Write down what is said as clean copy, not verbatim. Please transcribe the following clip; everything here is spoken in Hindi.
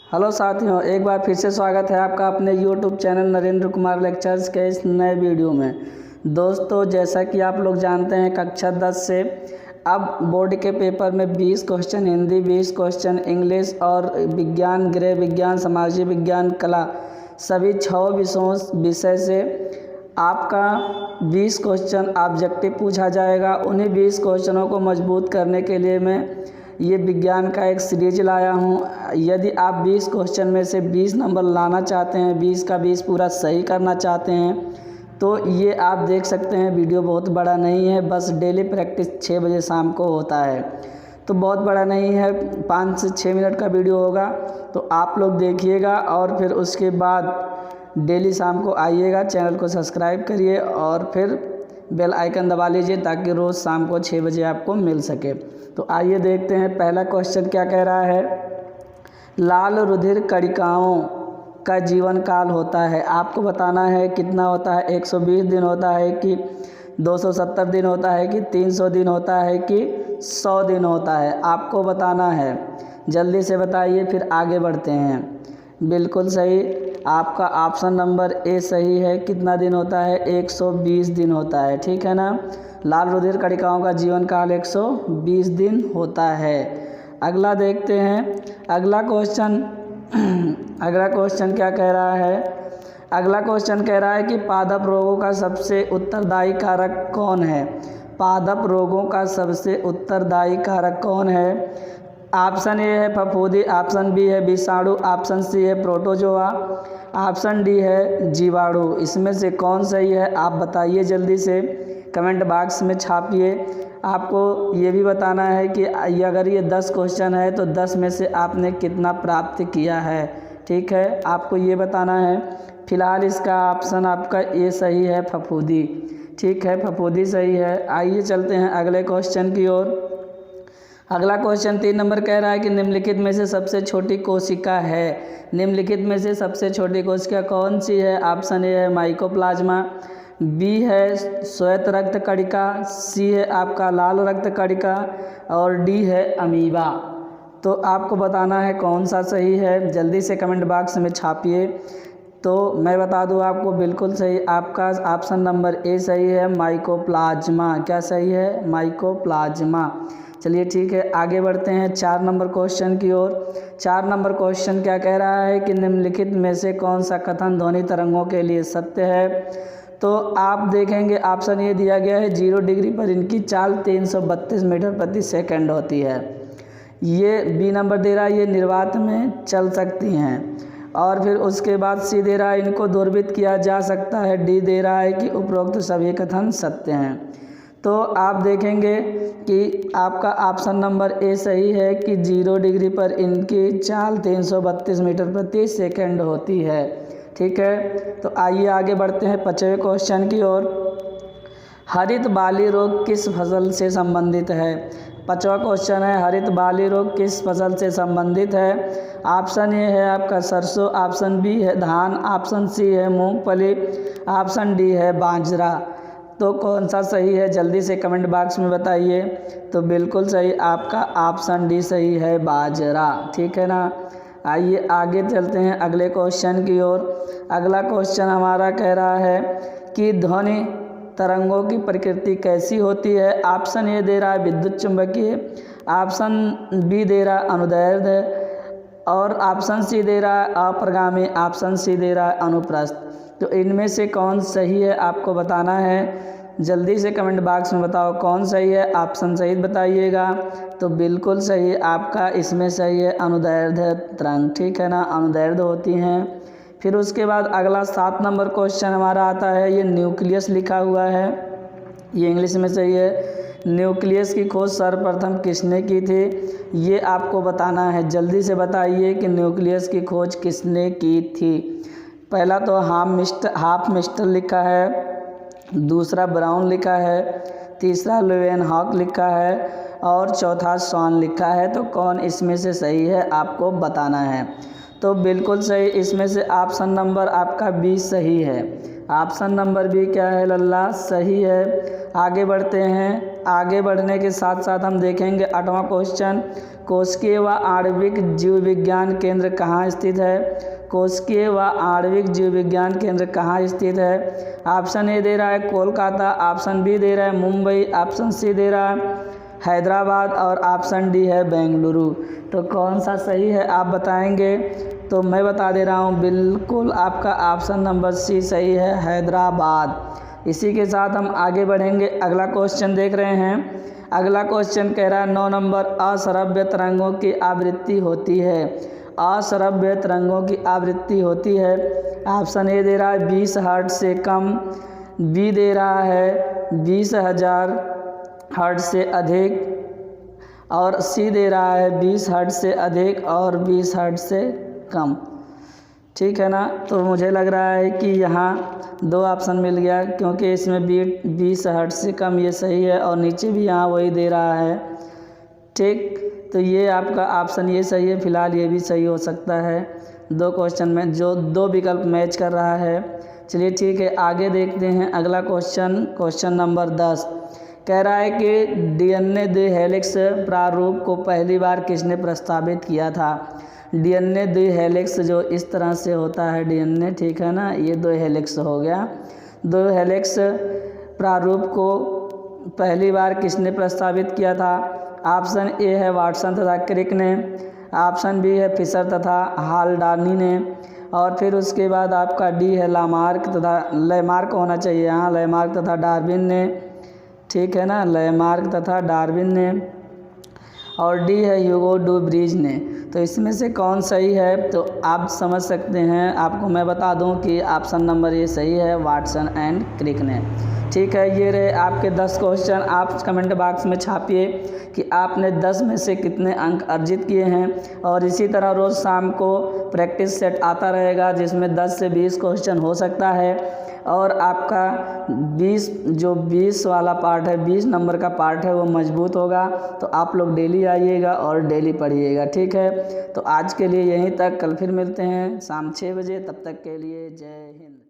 हेलो साथियों, एक बार फिर से स्वागत है आपका अपने YouTube channel Narendra Kumar lectures के इस नए वीडियो में। दोस्तों, जैसा कि आप लोग जानते हैं, कक्षा 10 से अब बोर्ड के पेपर में 20 क्वेश्चन हिंदी, 20 क्वेश्चन इंग्लिश और विज्ञान, गृह विज्ञान, सामाजिक विज्ञान, कला, सभी 6 विषय से आपका 20 क्वेश्चन ऑब्जेक्टिव पूछा जाएगा। उन्हीं 20 क्वेश्चनों को मजबूत करने के लिए मैं ये विज्ञान का एक सीरीज लाया हूँ। यदि आप 20 क्वेश्चन में से 20 नंबर लाना चाहते हैं, 20 का 20 पूरा सही करना चाहते हैं, तो ये आप देख सकते हैं। वीडियो बहुत बड़ा नहीं है, बस डेली प्रैक्टिस 6 बजे शाम को होता है, तो बहुत बड़ा नहीं है, 5 से 6 मिनट का वीडियो होगा। तो आप लोग देखिएगा और फिर उसके बाद डेली शाम को आइएगा, चैनल को सब्सक्राइब करिए और फिर बेल आइकन दबा लीजिए ताकि रोज़ शाम को 6 बजे आपको मिल सके। तो आइए देखते हैं पहला क्वेश्चन क्या कह रहा है। लाल रुधिर कणिकाओं का जीवन काल होता है, आपको बताना है कितना होता है। 120 दिन होता है कि 270 दिन होता है कि 300 दिन होता है कि 100 दिन होता है, आपको बताना है। जल्दी से बताइए, फिर आगे बढ़ते हैं। बिल्कुल सही, आपका ऑप्शन नंबर ए सही है। कितना दिन होता है? 120 दिन होता है, ठीक है ना। लाल रुधिर कणिकाओं का जीवन काल 120 दिन होता है। अगला देखते हैं, अगला क्वेश्चन क्या कह रहा है। अगला क्वेश्चन कह रहा है कि पादप रोगों का सबसे उत्तरदायी कारक कौन है। पादप रोगों का सबसे उत्तरदायी कारक कौन है? ऑप्शन ए है फफूंदी, ऑप्शन बी है विषाणु, ऑप्शन सी है प्रोटोजोआ, ऑप्शन डी है जीवाणु। इसमें से कौन सही है आप बताइए, जल्दी से कमेंट बॉक्स में छापिए। आपको ये भी बताना है कि अगर ये 10 क्वेश्चन है तो 10 में से आपने कितना प्राप्त किया है, ठीक है, आपको ये बताना है। फिलहाल इसका ऑप्शन आपका ए सही है, फफूंदी, ठीक है, फफूंदी सही है। आइए चलते हैं अगले क्वेश्चन की ओर। अगला क्वेश्चन 3 नंबर कह रहा है कि निम्नलिखित में से सबसे छोटी कोशिका है। निम्नलिखित में से सबसे छोटी कोशिका कौन सी है? ऑप्शन ए है माइकोप्लाज्मा, बी है श्वेत रक्त कणिका, सी है आपका लाल रक्त कणिका और डी है अमीबा। तो आपको बताना है कौन सा सही है, जल्दी से कमेंट बॉक्स में छापिए। तो मैं बता दूं आपको, बिल्कुल सही, आपका ऑप्शन नंबर ए सही है, माइकोप्लाज्मा। क्या सही है? माइकोप्लाज्मा। चलिए ठीक है, आगे बढ़ते हैं 4 नंबर क्वेश्चन की ओर। 4 नंबर क्वेश्चन क्या कह रहा है कि निम्नलिखित में से कौन सा कथन ध्वनि तरंगों के लिए सत्य है। तो आप देखेंगे ऑप्शन ये दिया गया है, 0 डिग्री पर इनकी चाल 332 मीटर प्रति सेकंड होती है। ये बी नंबर दे रहा है, ये निर्वात में चल सकती हैं। और फिर उसके बाद सी दे रहा है, इनको दूरबीत किया जा सकता है। डी दे रहा है कि उपरोक्त सभी कथन सत्य हैं। तो आप देखेंगे कि आपका ऑप्शन नंबर ए सही है कि 0 डिग्री पर इनकी चाल 332 मीटर प्रति सेकंड होती है, ठीक है। तो आइए आगे बढ़ते हैं 5वें क्वेश्चन की ओर। हरित बाली रोग किस फसल से संबंधित है? 5वां क्वेश्चन है, हरित बाली रोग किस फसल से संबंधित है। ऑप्शन ए है आपका सरसों, ऑप्शन बी है धान, ऑप्शन सी है मूंगफली, ऑप्शन डी है बाजरा। तो कौन सा सही है, जल्दी से कमेंट बॉक्स में बताइए। तो बिल्कुल सही, आपका ऑप्शन डी सही है, बाजरा, ठीक है ना। आइए आगे चलते हैं अगले क्वेश्चन की ओर। अगला क्वेश्चन हमारा कह रहा है कि ध्वनि तरंगों की प्रकृति कैसी होती है। ऑप्शन ए दे रहा है विद्युत चुंबकीय, ऑप्शन बी दे रहा है अनुदैर्ध्य और ऑप्शन सी दे रहा है अप्रगामी, ऑप्शन सी दे रहा है अनुप्रस्थ। तो इनमें से कौन सही है आपको बताना है, जल्दी से कमेंट बॉक्स में बताओ कौन सही है, ऑप्शन सहित बताइएगा। तो बिल्कुल सही, आपका इसमें सही है अनुदैर्ध्य तरंग, ठीक है ना, अनुदैर्ध्य होती हैं। फिर उसके बाद अगला 7 नंबर क्वेश्चन हमारा आता है, ये न्यूक्लियस लिखा हुआ है, ये इंग्लिश में सही है। न्यूक्लियस की खोज सर्वप्रथम किसने की थी, ये आपको बताना है। जल्दी से बताइए कि न्यूक्लियस की खोज किसने की थी। पहला तो हाफ मिस्टर लिखा है, दूसरा ब्राउन लिखा है, तीसरा लेवेनहॉक लिखा है और चौथा स्वान लिखा है। तो कौन इसमें से सही है आपको बताना है। तो बिल्कुल सही, इसमें से ऑप्शन नंबर आपका बी सही है। ऑप्शन नंबर बी क्या है लल्ला, सही है। आगे बढ़ते हैं आगे बढ़ने के साथ साथ हम देखेंगे 8वां क्वेश्चन, कोशिकीय व आणविक जीव विज्ञान केंद्र कहाँ स्थित है? कोशिकीय व आणविक जीव विज्ञान केंद्र कहाँ स्थित है? ऑप्शन ए दे रहा है कोलकाता, ऑप्शन बी दे रहा है मुंबई, ऑप्शन सी दे रहा है हैदराबाद और ऑप्शन डी है बेंगलुरु। तो कौन सा सही है आप बताएंगे? तो मैं बता दे रहा हूँ, बिल्कुल आपका ऑप्शन नंबर सी सही है, हैदराबाद। इसी के साथ हम आगे बढ़ेंगे, अगला क्वेश्चन देख रहे हैं। अगला क्वेश्चन कह रहा है 9 नंबर, अश्रव्य तरंगों की आवृत्ति होती है। अश्रव्य तरंगों की आवृत्ति होती है। ऑप्शन ए दे रहा है 20 हर्ट्ज से कम, बी दे रहा है 20,000 हर्ट्ज से अधिक और सी दे रहा है 20 हर्ट्ज से अधिक और 20 हर्ट्ज से कम। ठीक है ना? तो मुझे लग रहा है कि यहाँ 2 ऑप्शन मिल गया, क्योंकि इसमें 20 हर्ट्ज से कम ये सही है और नीचे भी यहाँ वही दे रहा है। ठीक, तो ये आपका ऑप्शन ये सही है, फिलहाल ये भी सही हो सकता है। 2 क्वेश्चन में जो 2 विकल्प मैच कर रहा है। चलिए ठीक है, आगे देखते हैं अगला क्वेश्चन, क्वेश्चन नंबर 10 कह रहा है कि डीएनए द्विहेलिक्स प्रारूप को पहली बार किसने प्रस्तावित किया था? डीएनए द्विहेलिक्स जो इस तरह से होता है डीएनए, ठीक है ना, ये 2 हेलिक्स हो गया। 2 हेलिक्स प्रारूप को पहली बार किसने प्रस्तावित किया था? ऑप्शन ए है वाटसन तथा क्रिक ने, ऑप्शन बी है फिशर तथा हाल्डानी ने, और फिर उसके बाद आपका डी है लामार्क तथा लेमार्क होना चाहिए यहाँ, लेमार्क तथा डार्विन ने। ठीक है ना, लेमार्क तथा डार्विन ने, और डी है ह्यूगो डू ब्रीज ने। तो इसमें से कौन सही है? तो आप समझ सकते हैं, आपको मैं बता दूं कि ऑप्शन नंबर ये सही है, वाटसन एंड क्रिक ने। ठीक है, ये रहे आपके 10 क्वेश्चन। आप कमेंट बॉक्स में छापिए कि आपने 10 में से कितने अंक अर्जित किए हैं, और इसी तरह रोज़ शाम को प्रैक्टिस सेट आता रहेगा जिसमें 10 से 20 क्वेश्चन हो सकता है, और आपका 20 वाला पार्ट है, 20 नंबर का पार्ट है, वो मजबूत होगा। तो आप लोग डेली आइएगा और डेली पढ़िएगा। ठीक है, तो आज के लिए यहीं तक, कल फिर मिलते हैं शाम 6 बजे। तब तक के लिए जय हिंद।